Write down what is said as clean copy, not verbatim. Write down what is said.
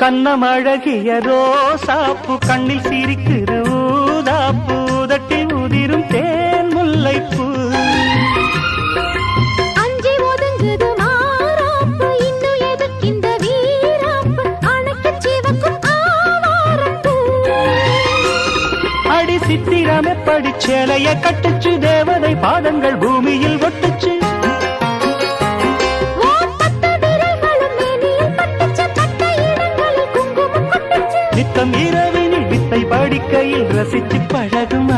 கண்ணமழகிய ரோசாப்பு கண்ணில் சிரிக்குது ஊதாப்பு உதட்டில் உதிரும் தேன் முல்லைப்பூ அஞ்சி ஒதுங்குது மாறாப்பு இன்னும் எதுக்கிந்த வீராப்பு அணைக்கு சிவக்கும் ஆவாரப்பூ அடி சித்திரமே படிச்சேலைய கட்டுச்சு தேவதை பாதங்கள் பூமியில் ஒட்டுச்சு நித்தம் இரவினில் வித்தை படிக்கையில் ரசிச்சு பழகும்